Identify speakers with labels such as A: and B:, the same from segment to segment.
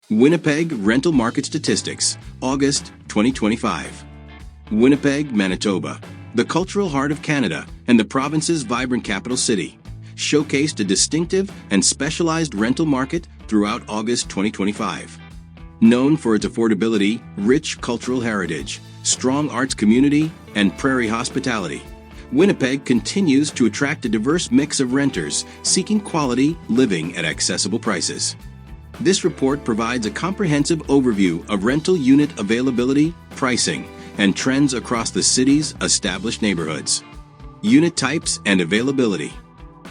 A: Winnipeg Rental Market Statistics, August 2025. Winnipeg, Manitoba, the cultural heart of Canada and the province's vibrant capital city, showcased a distinctive and specialized rental market throughout August 2025. Known for its affordability, rich cultural heritage, strong arts community, and prairie hospitality, Winnipeg continues to attract a diverse mix of renters seeking quality living at accessible prices. This report provides a comprehensive overview of rental unit availability, pricing, and trends across the city's established neighborhoods. Unit types and availability.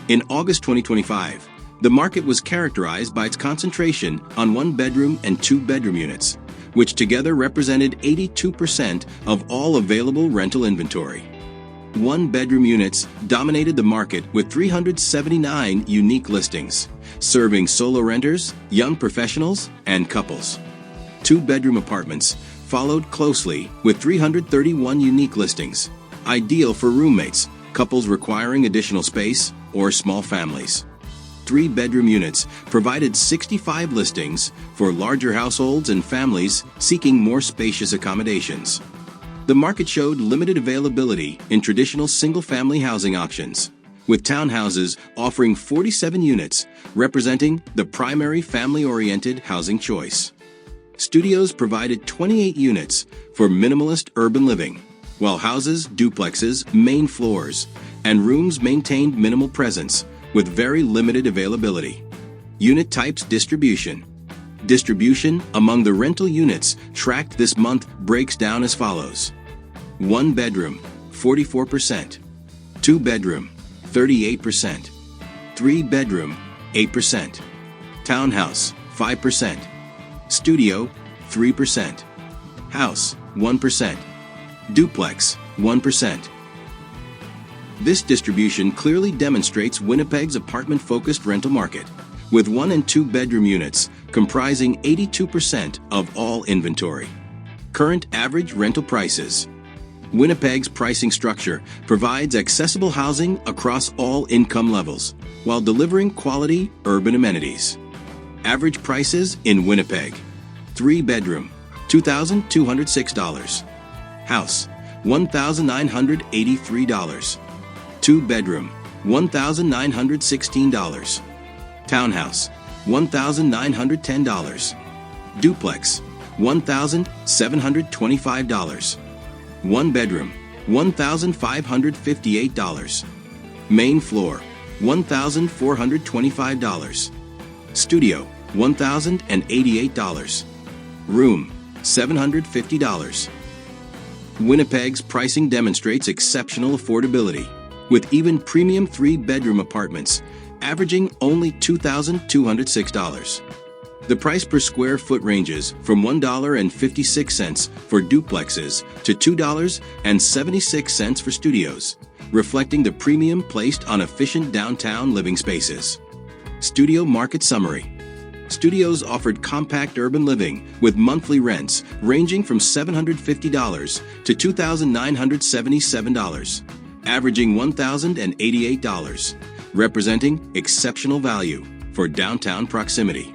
A: In August 2025, the market was characterized by its concentration on one-bedroom and two-bedroom units, which together represented 82% of all available rental inventory. One-bedroom units dominated the market with 379 unique listings, serving solo renters, young professionals, and couples. Two-bedroom apartments followed closely with 331 unique listings, ideal for roommates, couples requiring additional space, or small families. Three-bedroom units provided 65 listings for larger households and families seeking more spacious accommodations. The market showed limited availability in traditional single-family housing options, with townhouses offering 47 units, representing the primary family-oriented housing choice. Studios provided 28 units for minimalist urban living, while houses, duplexes, main floors, and rooms maintained minimal presence with very limited availability. Unit types distribution. Distribution among the rental units tracked this month breaks down as follows. One bedroom, 44%. Two bedroom, 38%. Three bedroom, 8%. Townhouse, 5%. Studio, 3%. House, 1%. Duplex, 1%. This distribution clearly demonstrates Winnipeg's apartment-focused rental market, with one- and two-bedroom units comprising 82% of all inventory. Current average rental prices. Winnipeg's pricing structure provides accessible housing across all income levels, while delivering quality urban amenities. Average prices in Winnipeg. Three-bedroom, $2,206. House, $1,983. Two-bedroom, $1,916. Townhouse, $1,910. Duplex, $1,725. One bedroom, $1,558. Main floor, $1,425. Studio, $1,088. Room, $750. Winnipeg's pricing demonstrates exceptional affordability, with even premium three-bedroom apartments averaging only $2,206. The price per square foot ranges from $1.56 for duplexes to $2.76 for studios, reflecting the premium placed on efficient downtown living spaces. Studio Market Summary. Studios offered compact urban living with monthly rents ranging from $750 to $2,977, averaging $1,088, representing exceptional value for downtown proximity.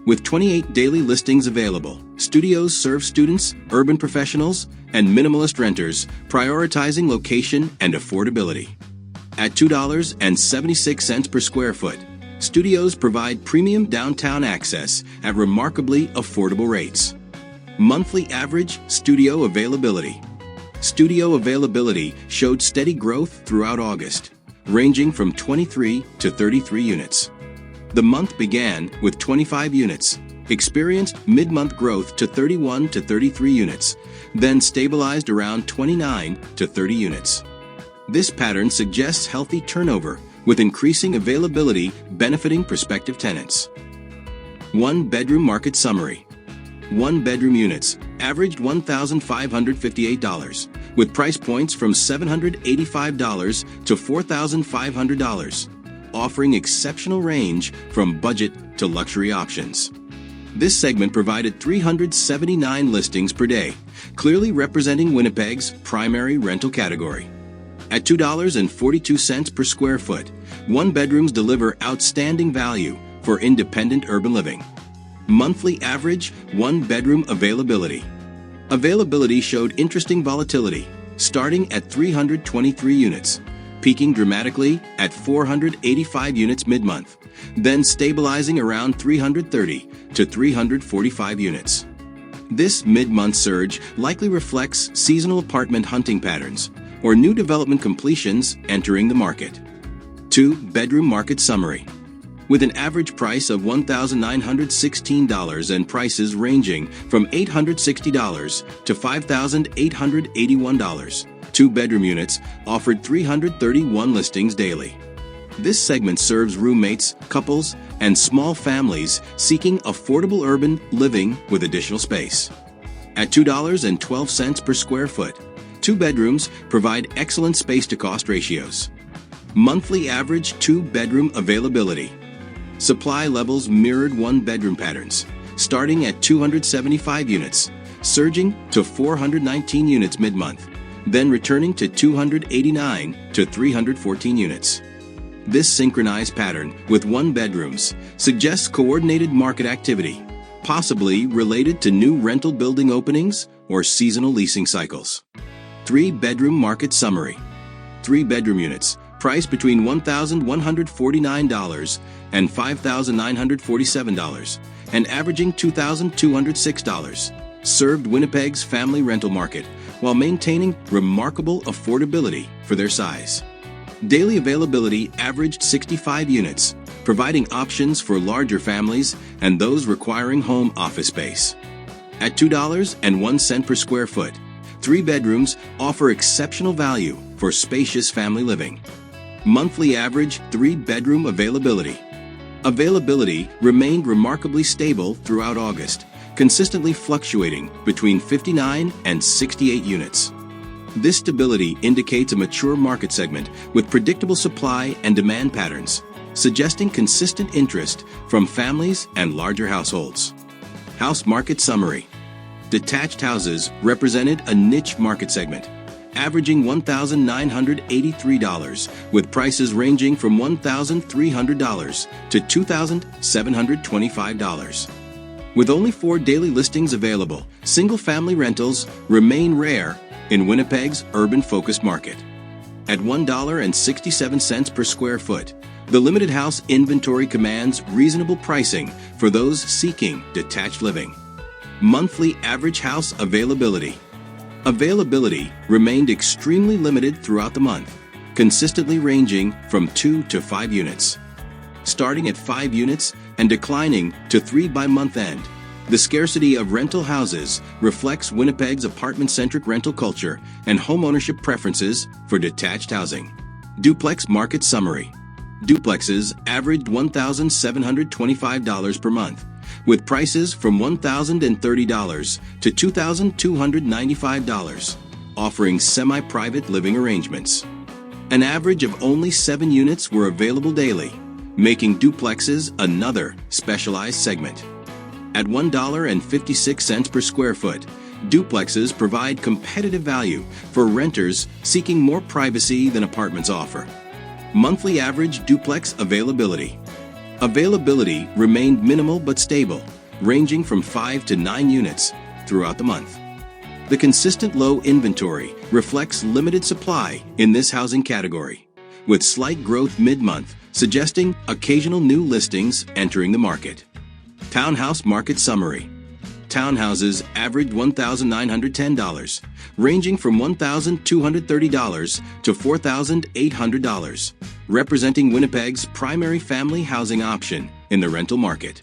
A: With 28 daily listings available, studios serve students, urban professionals, and minimalist renters, prioritizing location and affordability. At $2.76 per square foot, studios provide premium downtown access at remarkably affordable rates. Monthly average studio availability. Studio availability showed steady growth throughout August, ranging from 23 to 33 units. The month began with 25 units, experienced mid-month growth to 31 to 33 units, then stabilized around 29 to 30 units. This pattern suggests healthy turnover, with increasing availability benefiting prospective tenants. One-bedroom market summary. One-bedroom units averaged $1,558, with price points from $785 to $4,500. Offering exceptional range from budget to luxury options. This segment provided 379 listings per day, clearly representing Winnipeg's primary rental category. At $2.42 per square foot, one-bedrooms deliver outstanding value for independent urban living. Monthly average 1-bedroom availability. Availability showed interesting volatility, starting at 323 units, peaking dramatically at 485 units mid-month, then stabilizing around 330 to 345 units. This mid-month surge likely reflects seasonal apartment hunting patterns or new development completions entering the market. 2-bedroom market summary. With an average price $1,916 and prices ranging from $860 to $5,881, 2-bedroom units offered 331 listings daily. This segment serves roommates, couples, and small families seeking affordable urban living with additional space. At $2.12 per square foot, 2 bedrooms provide excellent space-to-cost ratios. Monthly average 2-bedroom availability. Supply levels mirrored 1-bedroom patterns, starting at 275 units, surging to 419 units mid-month, then returning to 289 to 314 units. This synchronized pattern with 1-bedrooms suggests coordinated market activity, possibly related to new rental building openings or seasonal leasing cycles. 3-bedroom market summary. 3-bedroom units, priced between $1,149 and $5,947, and averaging $2,206, served Winnipeg's family rental market while maintaining remarkable affordability for their size. Daily availability averaged 65 units, providing options for larger families and those requiring home office space. At $2.01 per square foot, 3 bedrooms offer exceptional value for spacious family living. Monthly average 3-bedroom availability. Availability remained remarkably stable throughout August, consistently fluctuating between 59 and 68 units. This stability indicates a mature market segment with predictable supply and demand patterns, suggesting consistent interest from families and larger households. House market summary. Detached houses represented a niche market segment, averaging $1,983, with prices ranging from $1,300 to $2,725. With only 4 daily listings available, single-family rentals remain rare in Winnipeg's urban-focused market. At $1.67 per square foot, the limited house inventory commands reasonable pricing for those seeking detached living. Monthly average house availability. Availability remained extremely limited throughout the month, consistently ranging from 2 to 5 units. Starting at 5 units and declining to 3 by month end, the scarcity of rental houses reflects Winnipeg's apartment-centric rental culture and homeownership preferences for detached housing. Duplex market summary. Duplexes averaged $1,725 per month, with prices from $1,030 to $2,295, offering semi-private living arrangements. An average of only 7 units were available daily, making duplexes another specialized segment. At $1.56 per square foot, duplexes provide competitive value for renters seeking more privacy than apartments offer. Monthly average duplex availability. Availability remained minimal but stable, ranging from 5 to 9 units throughout the month. The consistent low inventory reflects limited supply in this housing category, with slight growth mid-month suggesting occasional new listings entering the market. Townhouse market summary. Townhouses averaged $1,910, ranging from $1,230 to $4,800, representing Winnipeg's primary family housing option in the rental market.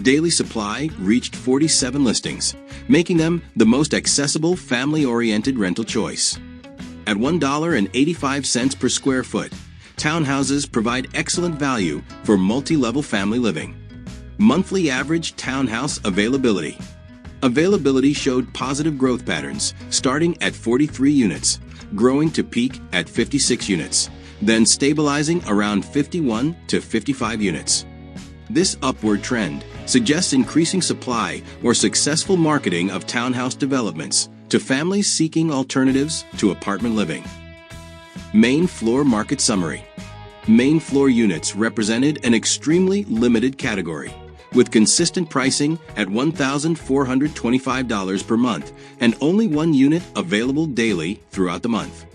A: Daily supply reached 47 listings, making them the most accessible family-oriented rental choice. At $1.85 per square foot, townhouses provide excellent value for multi-level family living. Monthly average townhouse availability. Availability showed positive growth patterns, starting at 43 units, growing to peak at 56 units, then stabilizing around 51 to 55 units. This upward trend suggests increasing supply or successful marketing of townhouse developments to families seeking alternatives to apartment living. Main floor market summary. Main floor units represented an extremely limited category, with consistent pricing at $1,425 per month and only one unit available daily throughout the month.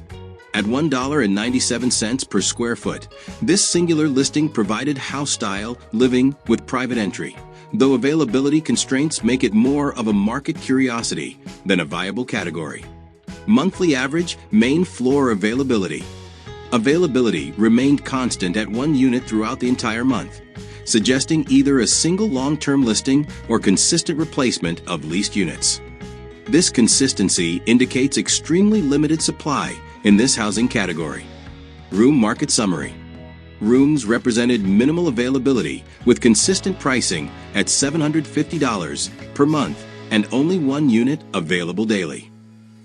A: At $1.97 per square foot, this singular listing provided house-style living with private entry, though availability constraints make it more of a market curiosity than a viable category. Monthly average main floor availability. Availability remained constant at one unit throughout the entire month, suggesting either a single long-term listing or consistent replacement of leased units. This consistency indicates extremely limited supply in this housing category. Room market summary. Rooms represented minimal availability with consistent pricing at $750 per month and only one unit available daily.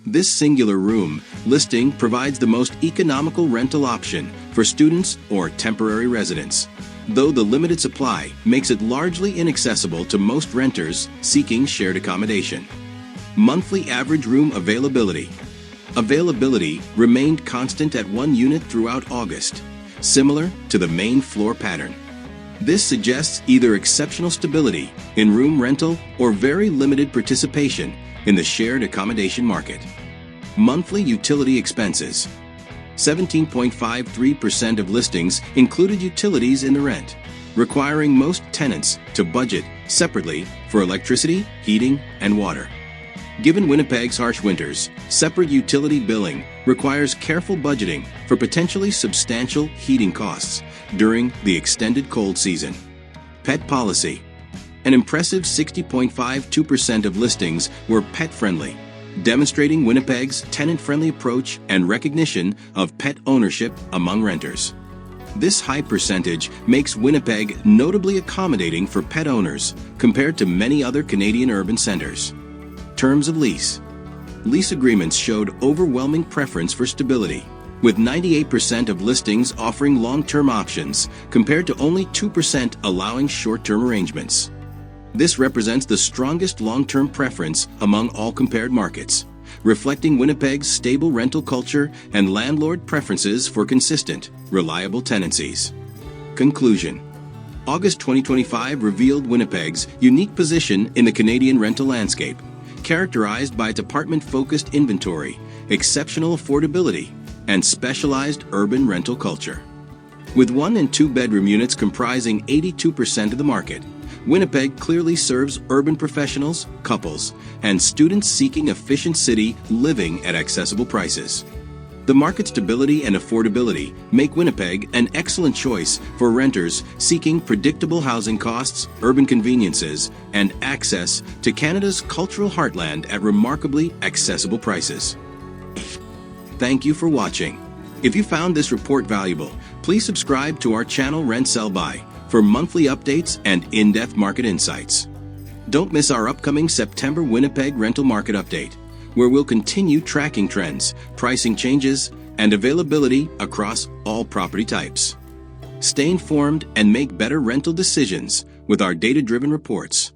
A: This singular room listing provides the most economical rental option for students or temporary residents, though the limited supply makes it largely inaccessible to most renters seeking shared accommodation. Monthly average room availability. Availability remained constant at one unit throughout August, similar to the main floor pattern. This suggests either exceptional stability in room rental or very limited participation in the shared accommodation market. Monthly utility expenses. 17.53% of listings included utilities in the rent, requiring most tenants to budget separately for electricity, heating, and water. Given Winnipeg's harsh winters, separate utility billing requires careful budgeting for potentially substantial heating costs during the extended cold season. Pet policy. An impressive 60.52% of listings were pet-friendly, demonstrating Winnipeg's tenant-friendly approach and recognition of pet ownership among renters. This high percentage makes Winnipeg notably accommodating for pet owners compared to many other Canadian urban centers. Terms of lease. Lease agreements showed overwhelming preference for stability, with 98% of listings offering long-term options compared to only 2% allowing short-term arrangements. This represents the strongest long-term preference among all compared markets, reflecting Winnipeg's stable rental culture and landlord preferences for consistent, reliable tenancies. Conclusion. August 2025 revealed Winnipeg's unique position in the Canadian rental landscape, characterized by its apartment-focused inventory, exceptional affordability, and specialized urban rental culture. With 1- and 2-bedroom units comprising 82% of the market, Winnipeg clearly serves urban professionals, couples, and students seeking efficient city living at accessible prices. The market stability and affordability make Winnipeg an excellent choice for renters seeking predictable housing costs, urban conveniences, and access to Canada's cultural heartland at remarkably accessible prices. Thank you for watching. If you found this report valuable, please subscribe to our channel Rent Sell Buy for monthly updates and in-depth market insights. Don't miss our upcoming September Winnipeg rental market update, where we'll continue tracking trends, pricing changes, and availability across all property types. Stay informed and make better rental decisions with our data-driven reports.